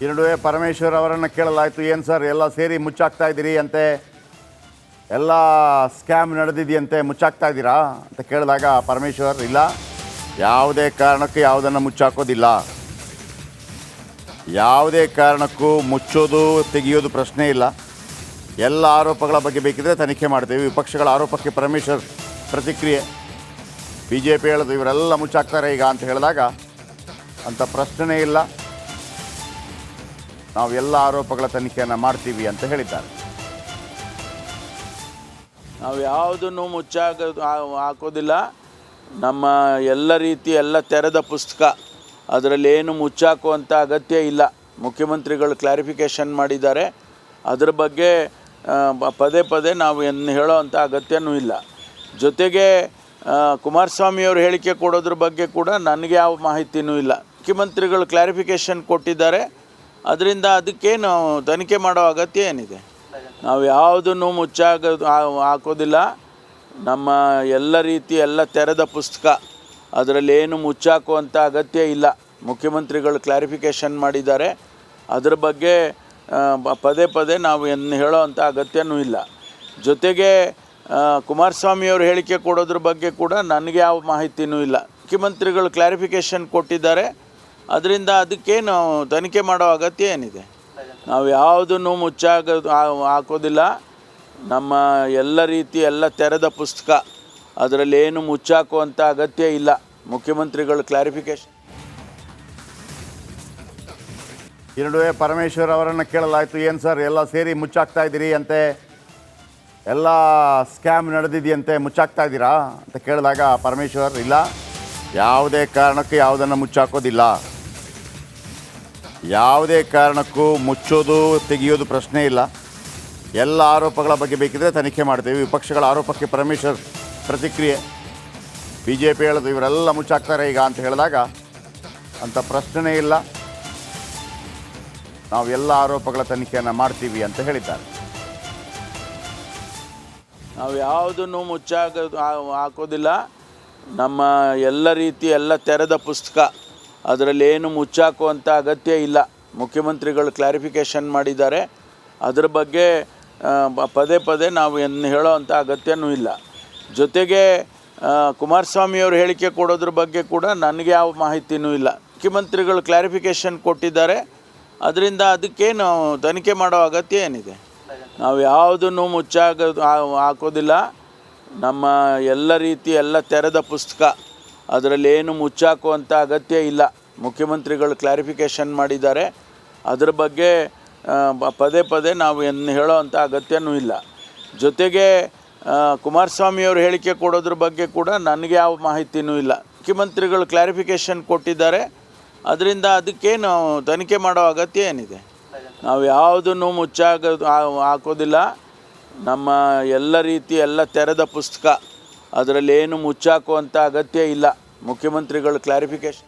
ಈ ನಡುವೆ ಪರಮೇಶ್ವರ್ ಅವರನ್ನು ಕೇಳಲಾಯಿತು, ಏನು ಸರ್ ಎಲ್ಲ ಸೇರಿ ಮುಚ್ಚಾಕ್ತಾ ಇದ್ದೀರಿ ಅಂತೆ, ಎಲ್ಲ ಸ್ಕ್ಯಾಮ್ ನಡೆದಿದೆಯಂತೆ, ಮುಚ್ಚಾಕ್ತಾ ಇದ್ದೀರಾ ಅಂತ ಕೇಳಿದಾಗ ಪರಮೇಶ್ವರ್ ಇಲ್ಲ, ಯಾವುದೇ ಕಾರಣಕ್ಕೂ ಯಾವುದನ್ನು ಮುಚ್ಚಾಕೋದಿಲ್ಲ, ಯಾವುದೇ ಕಾರಣಕ್ಕೂ ಮುಚ್ಚೋದು ತೆಗೆಯೋದು ಪ್ರಶ್ನೆ ಇಲ್ಲ, ಎಲ್ಲ ಆರೋಪಗಳ ಬಗ್ಗೆ ಬೇಕಿದ್ರೆ ತನಿಖೆ ಮಾಡ್ತೀವಿ. ವಿಪಕ್ಷಗಳ ಆರೋಪಕ್ಕೆ ಪರಮೇಶ್ವರ್ ಪ್ರತಿಕ್ರಿಯೆ, ಬಿ ಜೆ ಪಿ ಹೇಳೋದು ಇವರೆಲ್ಲ ಮುಚ್ಚಾಕ್ತಾರೆ ಈಗ ಅಂತ ಹೇಳಿದಾಗ ಅಂಥ ಪ್ರಶ್ನೆ ಇಲ್ಲ, ನಾವು ಎಲ್ಲ ಆರೋಪಗಳ ತನಿಖೆಯನ್ನು ಮಾಡ್ತೀವಿ ಅಂತ ಹೇಳಿದ್ದಾರೆ. ನಾವು ಯಾವುದನ್ನು ಹಾಕೋದಿಲ್ಲ. ನಮ್ಮ ಎಲ್ಲ ರೀತಿ ಎಲ್ಲ ತೆರೆದ ಪುಸ್ತಕ, ಅದರಲ್ಲಿ ಏನು ಮುಚ್ಚಾಕುವಂಥ ಅಗತ್ಯ ಇಲ್ಲ. ಮುಖ್ಯಮಂತ್ರಿಗಳು ಕ್ಲಾರಿಫಿಕೇಷನ್ ಮಾಡಿದ್ದಾರೆ, ಅದರ ಬಗ್ಗೆ ಪದೇ ಪದೇ ನಾವು ಹೇಳೋ ಅಂಥ ಅಗತ್ಯನೂ ಇಲ್ಲ. ಜೊತೆಗೆ ಕುಮಾರಸ್ವಾಮಿಯವರು ಹೇಳಿಕೆ ಕೊಡೋದ್ರ ಬಗ್ಗೆ ಕೂಡ ನನಗೆ ಯಾವ ಮಾಹಿತಿನೂ ಇಲ್ಲ. ಮುಖ್ಯಮಂತ್ರಿಗಳು ಕ್ಲಾರಿಫಿಕೇಷನ್ ಕೊಟ್ಟಿದ್ದಾರೆ, ಅದರಿಂದ ಅದಕ್ಕೇನು ತನಿಖೆ ಮಾಡೋ ಅಗತ್ಯ ಏನಿದೆ. ನಾವು ಯಾವುದನ್ನು ಹಾಕೋದಿಲ್ಲ. ನಮ್ಮ ಎಲ್ಲ ರೀತಿ ಎಲ್ಲ ತೆರೆದ ಪುಸ್ತಕ, ಅದರಲ್ಲಿ ಏನು ಮುಚ್ಚಾಕುವಂಥ ಅಗತ್ಯ ಇಲ್ಲ. ಮುಖ್ಯಮಂತ್ರಿಗಳು ಕ್ಲಾರಿಫಿಕೇಷನ್ ಮಾಡಿದ್ದಾರೆ, ಅದರ ಬಗ್ಗೆ ಪದೇ ಪದೇ ನಾವು ಹೇಳೋ ಅಂಥ ಅಗತ್ಯನೂ ಇಲ್ಲ. ಜೊತೆಗೆ ಕುಮಾರಸ್ವಾಮಿಯವರು ಹೇಳಿಕೆ ಕೊಡೋದ್ರ ಬಗ್ಗೆ ಕೂಡ ನನಗೆ ಯಾವ ಮಾಹಿತಿನೂ ಇಲ್ಲ. ಮುಖ್ಯಮಂತ್ರಿಗಳು ಕ್ಲಾರಿಫಿಕೇಷನ್ ಕೊಟ್ಟಿದ್ದಾರೆ, ಅದರಿಂದ ಅದಕ್ಕೇನು ತನಿಖೆ ಮಾಡೋ ಅಗತ್ಯ ಏನಿದೆ. ನಾವು ಯಾವುದನ್ನು ಹಾಕೋದಿಲ್ಲ. ನಮ್ಮ ಎಲ್ಲ ರೀತಿ ಎಲ್ಲ ತೆರೆದ ಪುಸ್ತಕ, ಅದರಲ್ಲಿ ಏನು ಮುಚ್ಚಾಕುವಂಥ ಅಗತ್ಯ ಇಲ್ಲ. ಮುಖ್ಯಮಂತ್ರಿಗಳು ಕ್ಲಾರಿಫಿಕೇಷನ್. ಈ ನಡುವೆ ಪರಮೇಶ್ವರ್ ಅವರನ್ನು ಕೇಳಲಾಯಿತು, ಏನು ಸರ್ ಎಲ್ಲ ಸೇರಿ ಮುಚ್ಚಾಕ್ತಾ ಇದ್ದೀರಿ ಅಂತೆ, ಎಲ್ಲ ಸ್ಕ್ಯಾಮ್ ನಡೆದಿದೆಯಂತೆ, ಮುಚ್ಚಾಕ್ತಾ ಇದ್ದೀರಾ ಅಂತ ಕೇಳಿದಾಗ ಪರಮೇಶ್ವರ್ ಇಲ್ಲ, ಯಾವುದೇ ಕಾರಣಕ್ಕೂ ಯಾವುದನ್ನು ಮುಚ್ಚಾಕೋದಿಲ್ಲ, ಯಾವುದೇ ಕಾರಣಕ್ಕೂ ಮುಚ್ಚೋದು ತೆಗೆಯೋದು ಪ್ರಶ್ನೆ ಇಲ್ಲ, ಎಲ್ಲ ಆರೋಪಗಳ ಬಗ್ಗೆ ಬೇಕಿದ್ರೆ ತನಿಖೆ ಮಾಡ್ತೀವಿ. ವಿಪಕ್ಷಗಳ ಆರೋಪಕ್ಕೆ ಪರಮೇಶ್ವರ್ ಪ್ರತಿಕ್ರಿಯೆ, ಬಿ ಜೆ ಪಿ ಹೇಳೋದು ಇವರೆಲ್ಲ ಮುಚ್ಚಾಕ್ತಾರೆ ಈಗ ಅಂತ ಹೇಳಿದಾಗ ಅಂಥ ಪ್ರಶ್ನೆ ಇಲ್ಲ, ನಾವು ಎಲ್ಲ ಆರೋಪಗಳ ತನಿಖೆಯನ್ನು ಮಾಡ್ತೀವಿ ಅಂತ ಹೇಳಿದ್ದಾರೆ. ನಾವು ಯಾವುದನ್ನು ಹಾಕೋದಿಲ್ಲ. ನಮ್ಮ ಎಲ್ಲ ರೀತಿ ಎಲ್ಲ ತೆರೆದ ಪುಸ್ತಕ, ಅದರಲ್ಲಿ ಏನು ಮುಚ್ಚಾಕುವಂಥ ಅಗತ್ಯ ಇಲ್ಲ. ಮುಖ್ಯಮಂತ್ರಿಗಳು ಕ್ಲಾರಿಫಿಕೇಷನ್ ಮಾಡಿದ್ದಾರೆ, ಅದರ ಬಗ್ಗೆ ಪದೇ ಪದೇ ನಾವು ಹೇಳೋ ಅಂಥ ಅಗತ್ಯನೂ ಇಲ್ಲ. ಜೊತೆಗೆ ಕುಮಾರಸ್ವಾಮಿಯವರು ಹೇಳಿಕೆ ಕೊಡೋದ್ರ ಬಗ್ಗೆ ಕೂಡ ನನಗೆ ಯಾವ ಮಾಹಿತಿನೂ ಇಲ್ಲ. ಮುಖ್ಯಮಂತ್ರಿಗಳು ಕ್ಲಾರಿಫಿಕೇಷನ್ ಕೊಟ್ಟಿದ್ದಾರೆ, ಅದರಿಂದ ಅದಕ್ಕೇನು ತನಿಖೆ ಮಾಡೋ ಅಗತ್ಯ ಏನಿದೆ. ನಾವು ಯಾವುದನ್ನು ಹಾಕೋದಿಲ್ಲ. ನಮ್ಮ ಎಲ್ಲ ರೀತಿ ಎಲ್ಲ ತೆರೆದ ಪುಸ್ತಕ, ಅದರಲ್ಲಿ ಏನು ಮುಚ್ಚಾಕುವಂಥ ಅಗತ್ಯ ಇಲ್ಲ. ಮುಖ್ಯಮಂತ್ರಿಗಳು ಕ್ಲಾರಿಫಿಕೇಷನ್ ಮಾಡಿದ್ದಾರೆ, ಅದರ ಬಗ್ಗೆ ಪದೇ ಪದೇ ನಾವು ಹೇಳೋ ಅಂಥ ಅಗತ್ಯನೂ ಇಲ್ಲ. ಜೊತೆಗೆ ಕುಮಾರಸ್ವಾಮಿಯವರು ಹೇಳಿಕೆ ಕೊಡೋದ್ರ ಬಗ್ಗೆ ಕೂಡ ನನಗೆ ಯಾವ ಮಾಹಿತಿನೂ ಇಲ್ಲ. ಮುಖ್ಯಮಂತ್ರಿಗಳು ಕ್ಲಾರಿಫಿಕೇಷನ್ ಕೊಟ್ಟಿದ್ದಾರೆ, ಅದರಿಂದ ಅದಕ್ಕೇನು ತನಿಖೆ ಮಾಡೋ ಅಗತ್ಯ ಏನಿದೆ. ನಾವು ಯಾವುದನ್ನು ಹಾಕೋದಿಲ್ಲ. ನಮ್ಮ ಎಲ್ಲ ರೀತಿ ಎಲ್ಲ ತೆರೆದ ಪುಸ್ತಕ, ಅದರಲ್ಲಿ ಏನು ಮುಚ್ಚಾಕುವಂಥ ಅಗತ್ಯ ಇಲ್ಲ. ಮುಖ್ಯಮಂತ್ರಿಗಳು ಕ್ಲಾರಿಫಿಕೇಷನ್